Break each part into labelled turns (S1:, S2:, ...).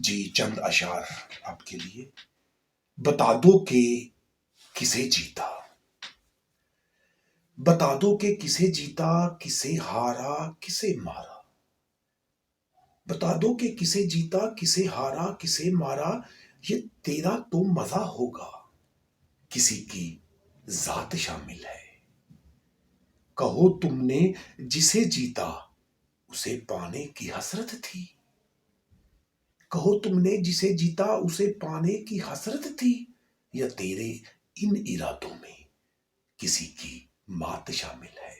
S1: جی چند اشعار آپ کے لیے. بتا دو کہ کسے جیتا، بتا دو کہ کسے جیتا، کسے ہارا کسے مارا. بتا دو کہ کسے جیتا، کسے ہارا کسے مارا. یہ تیرا تو مزہ ہوگا، کسی کی ذات شامل ہے. کہو تم نے جسے جیتا اسے پانے کی حسرت تھی. کہو تم نے جسے جیتا اسے پانے کی حسرت تھی، یا تیرے ان ارادوں میں کسی کی مات شامل ہے.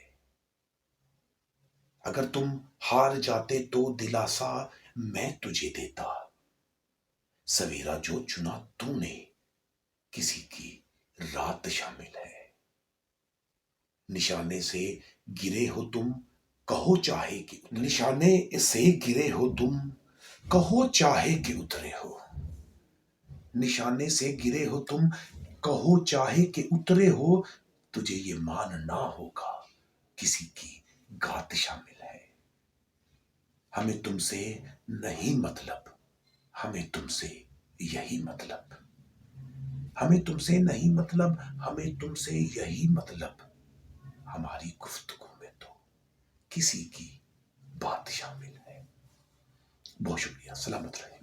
S1: اگر تم ہار جاتے تو دلاسا میں تجھے دیتا، سویرا جو چنا تو نے کسی کی رات شامل ہے. نشانے سے گرے ہو تم کہو چاہے کہ نشانے سے گرے ہو تم کہو چاہے کہ اترے ہو. نشانے سے گرے ہو تم کہو چاہے کہ اترے ہو. تجھے یہ ماننا ہوگا کسی کی گات شامل ہے. ہمیں تم سے نہیں مطلب، ہمیں تم سے یہی مطلب. ہمیں تم سے نہیں مطلب، ہمیں تم سے یہی مطلب. ہماری گفتگو میں تو کسی کی بات شامل ہے. بہت شکریہ. سلامت رہے.